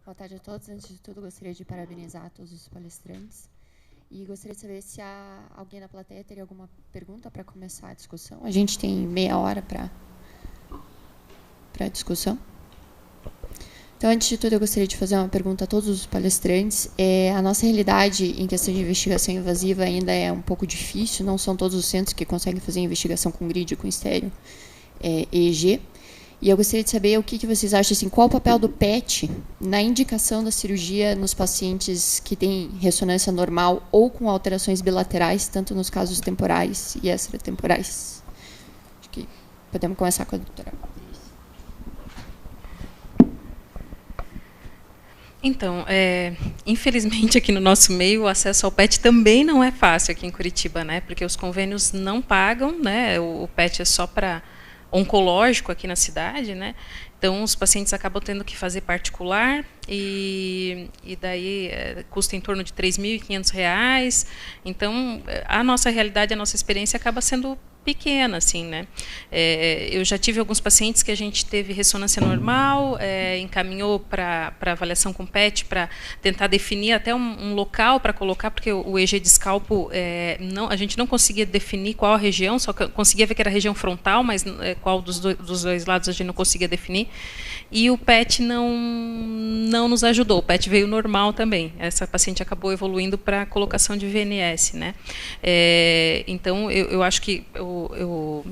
Boa tarde a todos. Antes de tudo, gostaria de parabenizar todos os palestrantes. E gostaria de saber se há alguém na plateia teria alguma pergunta para começar a discussão. A gente tem meia hora para a discussão. Então, antes de tudo, eu gostaria de fazer uma pergunta a todos os palestrantes. A nossa realidade em questão de investigação invasiva ainda é um pouco difícil. Não são todos os centros que conseguem fazer investigação com grid, com estéreo, EEG. E eu gostaria de saber o que vocês acham, assim, qual o papel do PET na indicação da cirurgia nos pacientes que têm ressonância normal ou com alterações bilaterais, tanto nos casos temporais e extratemporais. Acho que podemos começar com a doutora. Então, infelizmente aqui no nosso meio o acesso ao PET também não é fácil aqui em Curitiba, né? Porque os convênios não pagam, né? O PET é só para oncológico aqui na cidade, né? Então os pacientes acabam tendo que fazer particular e daí custa em torno de R$ 3.500. Então a nossa realidade, a nossa experiência acaba sendo pequena, assim, né? Eu já tive alguns pacientes que a gente teve ressonância normal, encaminhou para avaliação com PET para tentar definir até um local para colocar, porque o EG de escalpo, a gente não conseguia definir qual a região, só conseguia ver que era a região frontal, mas qual dos dois lados a gente não conseguia definir. E o PET não nos ajudou, o PET veio normal também. Essa paciente acabou evoluindo para a colocação de VNS, né? Então, eu acho que o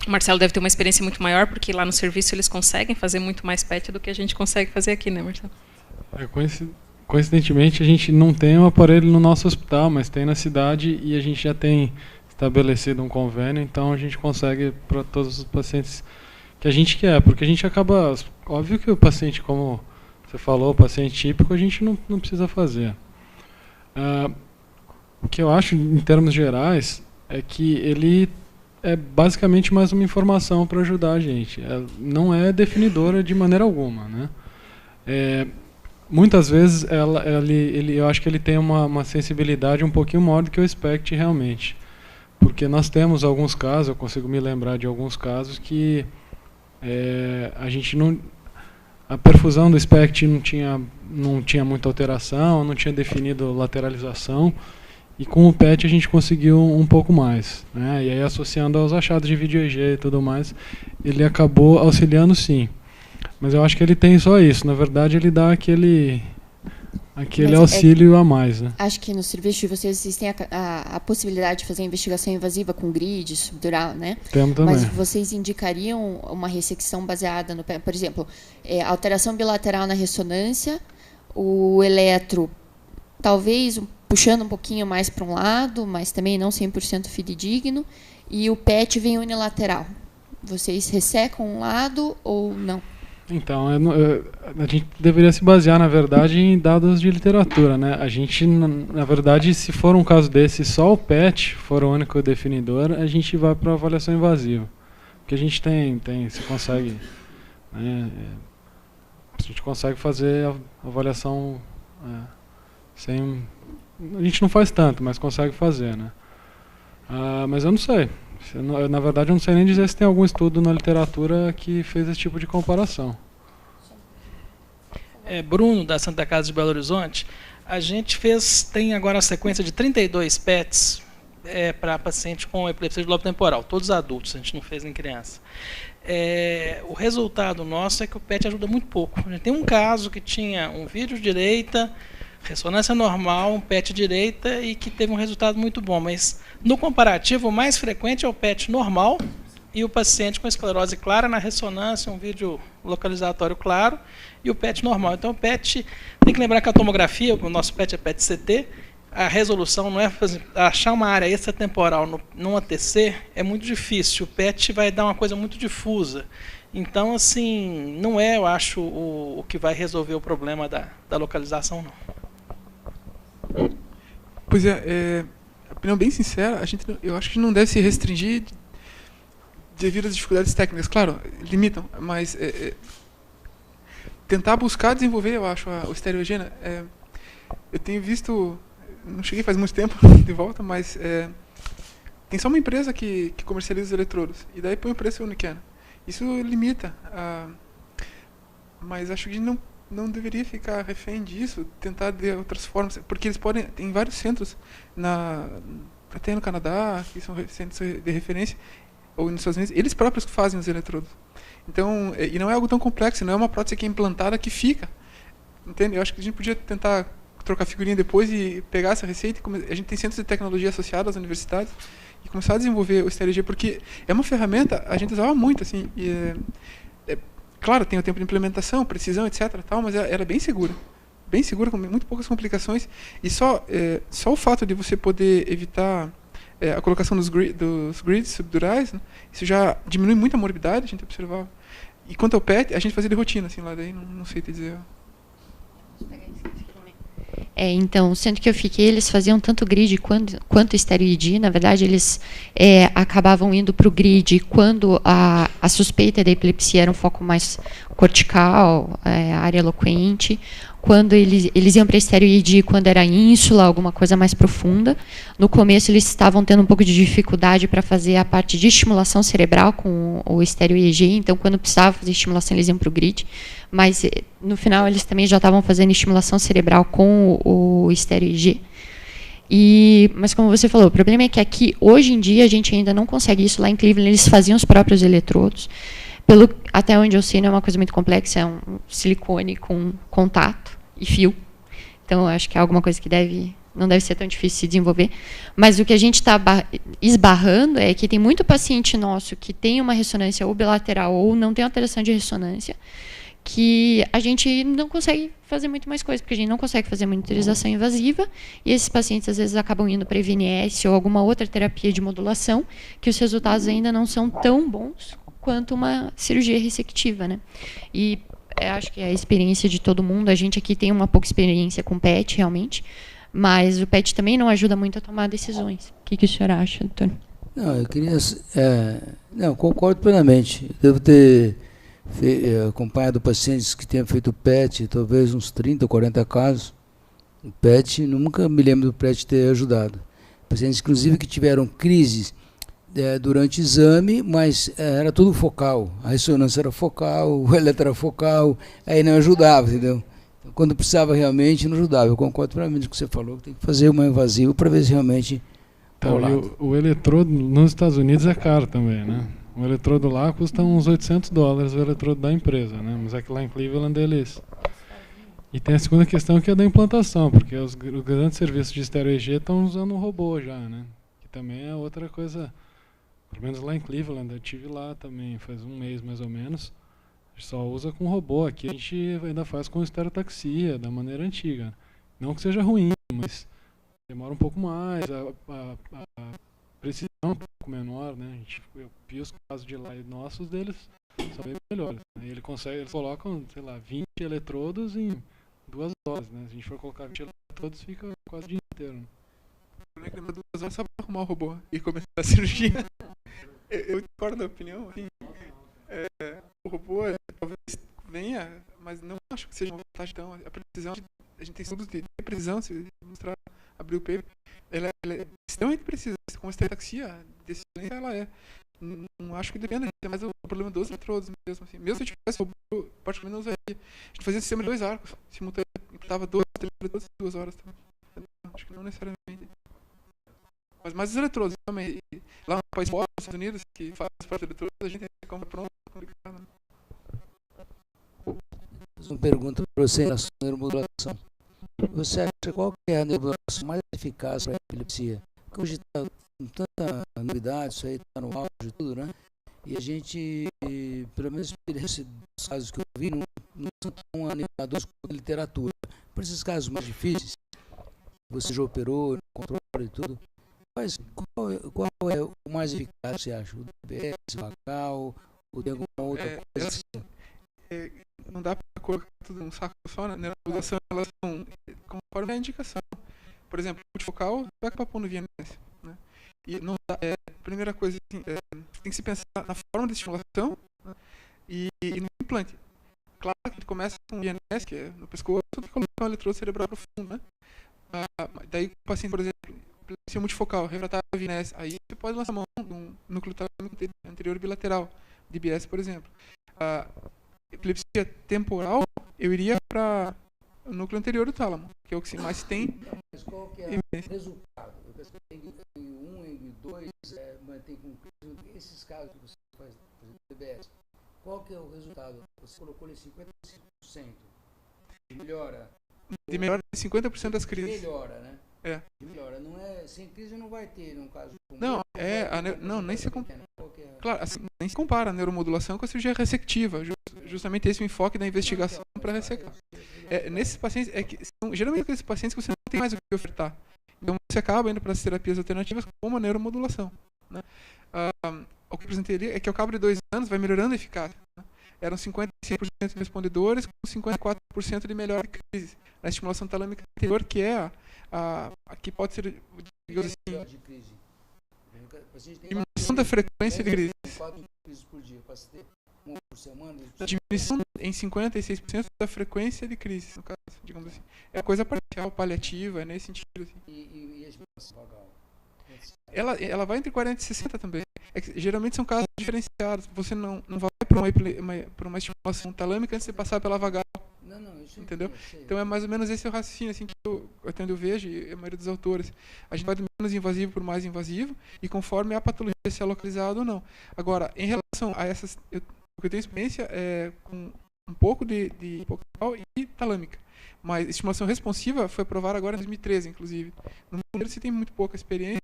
Marcelo deve ter uma experiência muito maior, porque lá no serviço eles conseguem fazer muito mais PET do que a gente consegue fazer aqui, né, Marcelo? Coincidentemente, a gente não tem um aparelho no nosso hospital, mas tem na cidade e a gente já tem estabelecido um convênio, então a gente consegue para todos os pacientes que a gente quer, porque a gente acaba... Óbvio que o paciente, como você falou, o paciente típico, a gente não precisa fazer. O que eu acho, em termos gerais, é que ele é basicamente mais uma informação para ajudar a gente. Não é definidora de maneira alguma, né? Muitas vezes eu acho que ele tem uma sensibilidade um pouquinho maior do que o SPECT realmente. Porque nós temos alguns casos, eu consigo me lembrar de alguns casos que a gente não... A perfusão do SPECT não tinha muita alteração, não tinha definido lateralização, e com o PET a gente conseguiu um pouco mais, né? E aí, associando aos achados de vídeo EG e tudo mais, ele acabou auxiliando, sim. Mas eu acho que ele tem só isso. Na verdade, ele dá aquele auxílio a mais, né? Acho que no serviço de vocês têm a possibilidade de fazer investigação invasiva com grid, subdural, né? Temos também. Mas vocês indicariam uma ressecção baseada no... Por exemplo, alteração bilateral na ressonância, o eletro, talvez puxando um pouquinho mais para um lado, mas também não 100% fidedigno, e o PET vem unilateral. Vocês ressecam um lado ou não? Então, a gente deveria se basear, na verdade, em dados de literatura, né? A gente, na verdade, se for um caso desse, só o PET for o único definidor, a gente vai para a avaliação invasiva. Porque a gente se consegue, né? A gente consegue fazer a avaliação sem... A gente não faz tanto, mas consegue fazer, né? Mas eu não sei. Na verdade, eu não sei nem dizer se tem algum estudo na literatura que fez esse tipo de comparação. Bruno, da Santa Casa de Belo Horizonte. A gente tem agora a sequência de 32 PETs para paciente com epilepsia de lobo temporal, todos adultos, a gente não fez nem criança. O resultado nosso é que o PET ajuda muito pouco. A gente tem um caso que tinha um vídeo direita, ressonância normal, um PET direita e que teve um resultado muito bom, mas no comparativo o mais frequente é o PET normal e o paciente com esclerose clara na ressonância, um vídeo localizatório claro e o PET normal. Então o PET, tem que lembrar que a tomografia, o nosso PET é PET-CT, a resolução não é, por exemplo, achar uma área extratemporal num ATC é muito difícil, o PET vai dar uma coisa muito difusa. Então, assim, não eu acho, o que vai resolver o problema da localização, não. Pois opinião bem sincera, eu acho que não deve se restringir devido às dificuldades técnicas. Claro, limitam, mas tentar buscar desenvolver, eu acho, o estereogênio. Eu tenho visto, não cheguei faz muito tempo de volta, mas tem só uma empresa que comercializa os eletrodos, e daí põe o preço uniqueno. Isso limita, mas acho que não não deveria ficar refém disso, tentar de outras formas, porque eles podem, tem vários centros, até no Canadá, que são centros de referência, ou nos Estados Unidos, eles próprios fazem os eletrodos. Então, e não é algo tão complexo, não é uma prótese que é implantada que fica. Entende? Eu acho que a gente podia tentar trocar figurinha depois e pegar essa receita. A gente tem centros de tecnologia associados às universidades e começar a desenvolver o StereoG, porque é uma ferramenta, a gente usava muito, assim, claro, tem o tempo de implementação, precisão, etc. Tal, mas ela é bem segura, com muito poucas complicações. E só o fato de você poder evitar a colocação dos grids subdurais, né, isso já diminui muito a morbidade, a gente observava. E quanto ao PET, a gente fazia de rotina, assim, lá daí, não sei te dizer. Então, sendo que eu fiquei, eles faziam tanto grid quanto esteroide. Na verdade, eles acabavam indo para o grid quando a suspeita da epilepsia era um foco mais cortical, área eloquente. Quando eles iam para esteroide quando era ínsula, alguma coisa mais profunda. No começo, eles estavam tendo um pouco de dificuldade para fazer a parte de estimulação cerebral com o estéreo-EEG. Então, quando precisava fazer estimulação, eles iam para o grid. Mas, no final, eles também já estavam fazendo estimulação cerebral com o estéreo-EEG. Mas, como você falou, o problema é que aqui, hoje em dia, a gente ainda não consegue isso. Lá em Cleveland, eles faziam os próprios eletrodos. Até onde eu sei, não é uma coisa muito complexa, é um silicone com contato e fio. Então, eu acho que é alguma coisa que não deve ser tão difícil de se desenvolver. Mas o que a gente está esbarrando é que tem muito paciente nosso que tem uma ressonância ou bilateral ou não tem alteração de ressonância, que a gente não consegue fazer muito mais coisa, porque a gente não consegue fazer monitorização invasiva, e esses pacientes às vezes acabam indo para IVNS ou alguma outra terapia de modulação, que os resultados ainda não são tão bons quanto uma cirurgia ressectiva, né? E acho que é a experiência de todo mundo. A gente aqui tem uma pouca experiência com PET, realmente, mas o PET também não ajuda muito a tomar decisões. O que o senhor acha, doutor? Não, eu queria... não, concordo plenamente. Devo ter acompanhado pacientes que tenham feito PET, talvez uns 30 ou 40 casos. O PET, nunca me lembro do PET ter ajudado. Pacientes, inclusive, que tiveram crises durante o exame, mas era tudo focal. A ressonância era focal, o eletro era focal, aí não ajudava, entendeu? Então, quando precisava realmente, não ajudava. Eu concordo plenamente com o que você falou, que tem que fazer uma invasiva para ver se realmente... Então, o eletrodo nos Estados Unidos é caro também, né? O eletrodo lá custa uns $800, o eletrodo da empresa, né? Mas é que lá em Cleveland eles... E tem a segunda questão, que é da implantação, porque os grandes serviços de estéreo-EEG estão usando um robô já, né? Que também é outra coisa... Pelo menos lá em Cleveland, eu estive lá também faz um mês mais ou menos. A gente só usa com robô. Aqui a gente ainda faz com estereotaxia, da maneira antiga. Não que seja ruim, mas demora um pouco mais, a precisão é um pouco menor, né? Eu vi os casos de lá e nossos deles são bem melhores, né? Eles colocam, sei lá, 20 eletrodos em 2 horas, né? Se a gente for colocar 20 eletrodos, fica quase o dia inteiro. O problema é que demora 2 horas só para arrumar o robô e começar a cirurgia. Eu discordo da opinião. Assim, o robô talvez venha, mas não acho que seja uma vantagem tão. A precisão, a gente tem estudos de precisão, se mostrar, abrir o paper, ela é extremamente precisa. Com a estereotaxia, de excelência, ela é. Não acho que dependa, é mais o problema dos eletrodos mesmo. Assim. Mesmo se eu tivesse robô, particularmente não usaria. A gente fazia sistema de 2 arcos, simultâneo, implantava 2 eletrodos em 2 horas também. Acho que não necessariamente. Mas os eletrodos também. Lá no país fora, nos Estados Unidos, que faz parte dos eletrodos, a gente tem como pronto, complicado. Uma pergunta para você na sua neuromodulação. Você acha qual que é a neuromodulação mais eficaz para a epilepsia? Porque hoje está com tanta novidade, isso aí está no auge e tudo, né? E a gente, pelo menos a experiência dos casos que eu vi, não são tão animadores quanto a literatura. Para esses casos mais difíceis, você já operou, controla e tudo, mas qual é o mais eficaz, você acha? O DBS, o Vagal, ou tem alguma outra coisa assim? Não dá para colocar tudo num saco só, né? Na neuromodulação, elas são conforme a indicação. Por exemplo, o multifocal vai para pôr no VNS, né? E não dá, a primeira coisa, assim, tem que se pensar na forma de estimulação, né? e no implante. Claro que a gente começa com o VNS, que é no pescoço, e coloca um eletrodo cerebral profundo, né? Daí o paciente, por exemplo, epilepsia multifocal, refratária VNS, aí você pode lançar a mão num núcleo talâmico anterior bilateral, DBS, por exemplo. Epilepsia temporal, eu iria para o núcleo anterior do tálamo, que é o que mais se tem. Mas qual que é o resultado? Eu penso que tem em 1, em 2, mantém com esses casos que você faz, por exemplo, TBS. Qual que é o resultado? Você colocou ali 55%. Melhora. De melhora 50% das crises. Melhora, né? É. Melhora. Não é, sem crise não vai ter, num caso como Não, não, nem se compara. Claro, assim, nem se compara a neuromodulação com a cirurgia ressectiva. Justamente esse é o enfoque da investigação para ressecar. Nesses pacientes, geralmente aqueles pacientes que você não tem mais o que ofertar. Então você acaba indo para as terapias alternativas como a neuromodulação. Né? O que eu apresentei ali é que ao cabo de 2 anos vai melhorando a eficácia. Né? Eram 56% de respondedores com 54% de melhora de crise. Na estimulação talâmica anterior, que é a que pode ser, digamos assim, diminuição da frequência de crise. 4 crises por dia, para ter uma por semana. Diminuição em 56% da frequência de crise, no caso, digamos assim. É uma coisa parcial, paliativa, é nesse sentido. Assim. E a estimulação vagal? Ela vai entre 40 e 60 também. Geralmente são casos diferenciados. Você não vai para uma estimulação talâmica antes de passar pela vagal. Não, isso entendeu? Então é mais ou menos esse o raciocínio assim, que até onde eu vejo, e a maioria dos autores. A gente vai do menos invasivo para o mais invasivo, e conforme a patologia se é localizada ou não. Agora, em relação a essas, o que eu tenho experiência é com um pouco de hipocampal e talâmica. Mas estimulação responsiva foi provada agora em 2013, inclusive. No mundo se tem muito pouca experiência.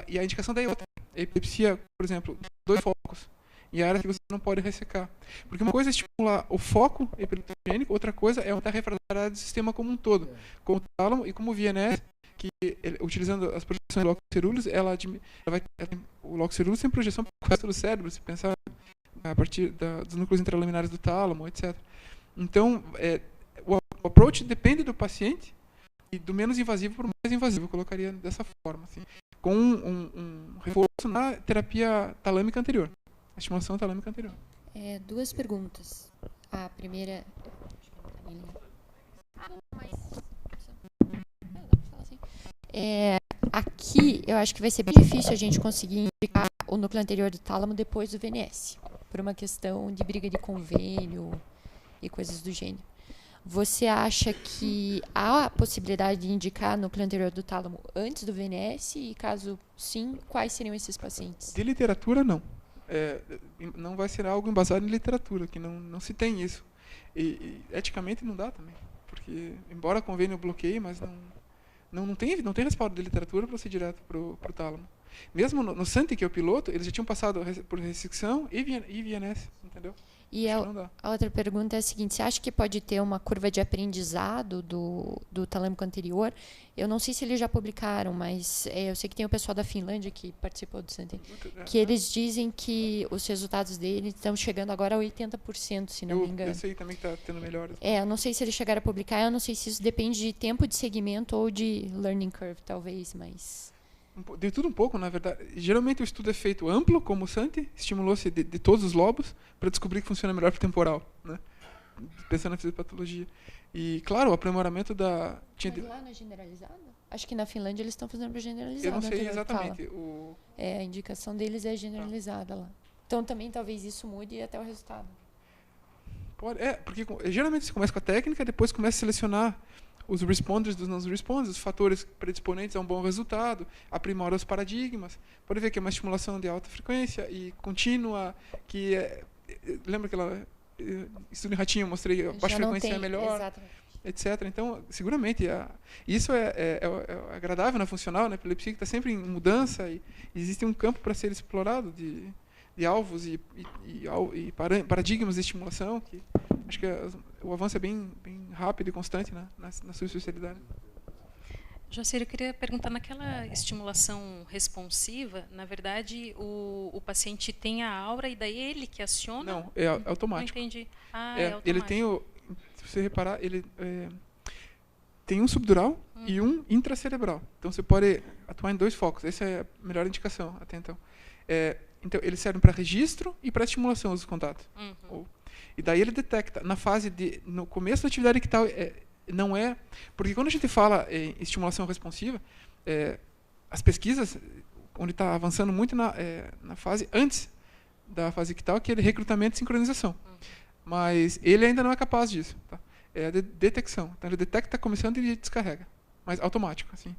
E a indicação daí é outra. A epilepsia, por exemplo, 2 focos. E a área que você não pode ressecar. Porque uma coisa é estimular o foco epileptogênico, outra coisa é aumentar a refratariedade do sistema como um todo. Como o tálamo e como o VNS, que utilizando as projeções do locus ceruleus, o locus ceruleus tem projeção para o resto do cérebro, se pensar a partir dos núcleos intralaminares do tálamo, etc. Então, o approach depende do paciente e do menos invasivo para o mais invasivo, eu colocaria dessa forma, assim, com um reforço na terapia talâmica anterior. A estimulação talâmica anterior. 2 perguntas. A primeira... aqui, eu acho que vai ser bem difícil a gente conseguir indicar o núcleo anterior do tálamo depois do VNS, por uma questão de briga de convênio e coisas do gênero. Você acha que há a possibilidade de indicar o núcleo anterior do tálamo antes do VNS? E caso sim, quais seriam esses pacientes? De literatura, não. Não vai ser algo embasado em literatura, que não se tem isso. E eticamente não dá também. Porque, embora convênio bloqueie, mas não tem respaldo de literatura para você ir direto para o tálamo. Mesmo no Santi, que é o piloto, eles já tinham passado por ressecção e VNS, entendeu? E a outra pergunta é a seguinte: você acha que pode ter uma curva de aprendizado do talâmico anterior? Eu não sei se eles já publicaram, mas eu sei que tem o pessoal da Finlândia que participou do Santi, que eles dizem que os resultados deles estão chegando agora a 80%, se não me engano. Eu sei também que está tendo melhores. Eu não sei se eles chegaram a publicar, eu não sei se isso depende de tempo de segmento ou de learning curve, talvez, mas... De tudo um pouco, na verdade. Geralmente o estudo é feito amplo, como o Santi, estimulou-se de todos os lobos para descobrir que funciona melhor para o temporal, né? Pensando na fisiopatologia. E, claro, o aprimoramento da... Mas lá na generalizada? Acho que na Finlândia eles estão fazendo para generalizada. Eu não sei exatamente. A indicação deles é generalizada lá. Então também talvez isso mude até o resultado. Porque geralmente você começa com a técnica, depois começa a selecionar os responders dos não-responders, os fatores predisponentes a um bom resultado, aprimora os paradigmas. Pode ver que é uma estimulação de alta frequência e contínua, que lembra aquela estudo em ratinho, eu mostrei a baixa frequência é melhor, exatamente. Etc. Então, seguramente, isso é agradável na funcional, na epilepsia, que está sempre em mudança, e existe um campo para ser explorado de alvos e paradigmas de estimulação, que acho que o avanço é bem rápido e constante, né, na sua especialidade. Jacir, eu queria perguntar, naquela estimulação responsiva, na verdade, o paciente tem a aura e daí ele que aciona? Não, é automático. Não entendi. É automático. Ele tem se você reparar, ele tem um subdural e um intracerebral. Então você pode atuar em 2 focos. Essa é a melhor indicação até então. Então, eles servem para registro e para estimulação dos contatos. E daí ele detecta, no começo da atividade ictal, não é... Porque quando a gente fala em estimulação responsiva, as pesquisas, onde está avançando muito na fase antes da fase ictal, que é de recrutamento e sincronização. Mas ele ainda não é capaz disso. Tá? É a detecção. Então ele detecta que está começando e ele descarrega. Mas automático, assim.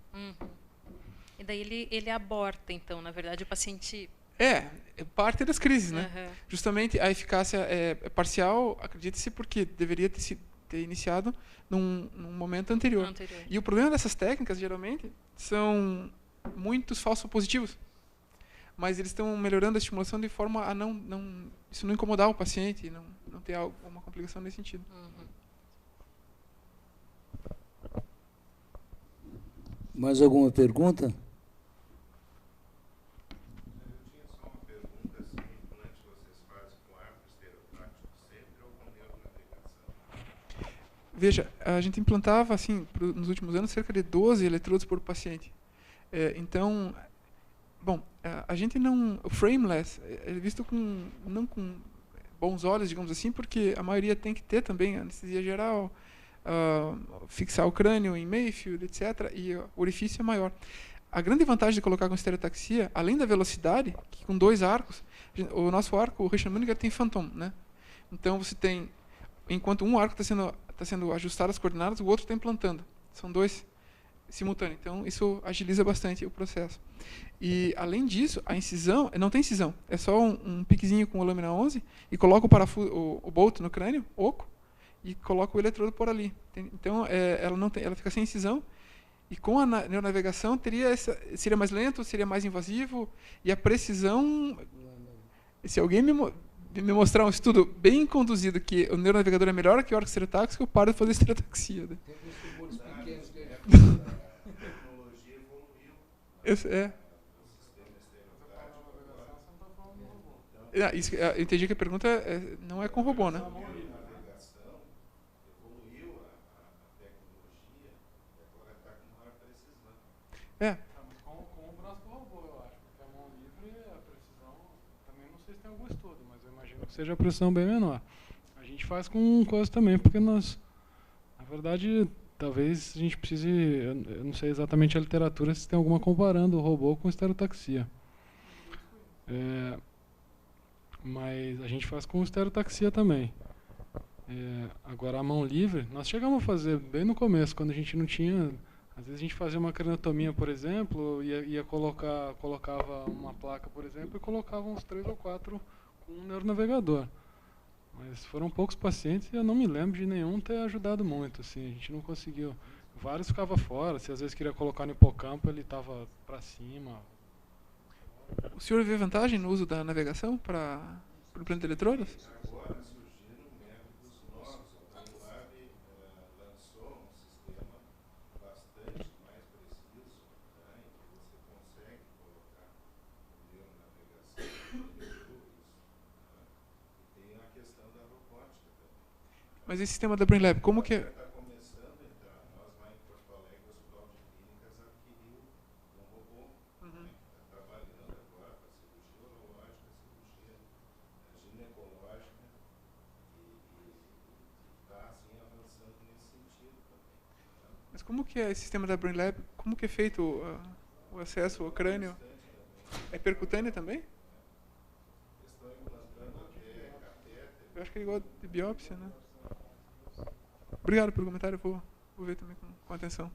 E daí ele aborta, então, na verdade, o paciente... É parte das crises, né? Uhum. Justamente a eficácia é parcial, acredite-se, porque deveria ter iniciado num momento anterior. E o problema dessas técnicas, geralmente, são muitos falsos positivos. Mas eles estão melhorando a estimulação de forma a isso não incomodar o paciente, não ter alguma complicação nesse sentido. Mais alguma pergunta? Veja, a gente implantava, assim, nos últimos anos, cerca de 12 eletrodos por paciente. Então, bom, a gente não... O frameless é visto não com bons olhos, digamos assim, porque a maioria tem que ter também anestesia geral, fixar o crânio em Mayfield, etc., e o orifício é maior. A grande vantagem de colocar com estereotaxia, além da velocidade, que com 2 arcos, o nosso arco, o Richard Munninger, tem phantom, né? Então, você tem... Enquanto um arco está sendo ajustado as coordenadas, o outro está implantando. São 2 simultâneos. Então, isso agiliza bastante o processo. E, além disso, a incisão... Não tem incisão. É só um piquezinho com a lâmina 11 e coloca o parafuso, o bolt no crânio, oco, e coloca o eletrodo por ali. Então, ela fica sem incisão. E com a neonavegação, seria mais lento, seria mais invasivo. E a precisão... Se alguém me mostrar um estudo bem conduzido que o neuronavegador é melhor que o arco estereotáxico, eu paro de fazer estereotaxia. Né? Eu entendi que a pergunta não é com robô, né? Com o braço do robô, eu acho, porque a mão livre, a precisão, também não sei se tem algum estudo, mas eu imagino que seja a precisão bem menor. A gente faz com coisas também, porque nós, na verdade, talvez a gente precise, eu não sei exatamente a literatura, se tem alguma comparando o robô com estereotaxia. Mas a gente faz com estereotaxia também. Agora, a mão livre, nós chegamos a fazer bem no começo, quando a gente não tinha... Às vezes a gente fazia uma craniotomia, por exemplo, colocava uma placa, por exemplo, e colocava uns 3 ou 4 com um neuronavegador. Mas foram poucos pacientes e eu não me lembro de nenhum ter ajudado muito. Assim, a gente não conseguiu. Vários ficavam fora. Se às vezes queria colocar no hipocampo, ele estava para cima. O senhor vê vantagem no uso da navegação para o plano de eletrodos? Agora surgiram métodos novos. A Unilab lançou um sistema bastante mais preciso, né, em que você consegue colocar o neuronavegação em eletrodos, né, e tem a questão da robótica também. Mas esse sistema da BrainLab, como que é? Como que é esse sistema da BrainLab? Como que é feito o acesso ao crânio? É percutâneo também? Eu acho que é igual de biópsia, né? Obrigado pelo comentário, vou ver também com atenção.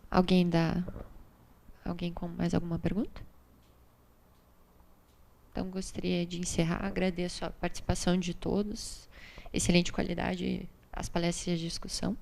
Alguém com mais alguma pergunta? Então, gostaria de encerrar. Agradeço a participação de todos. Excelente qualidade as palestras de discussão.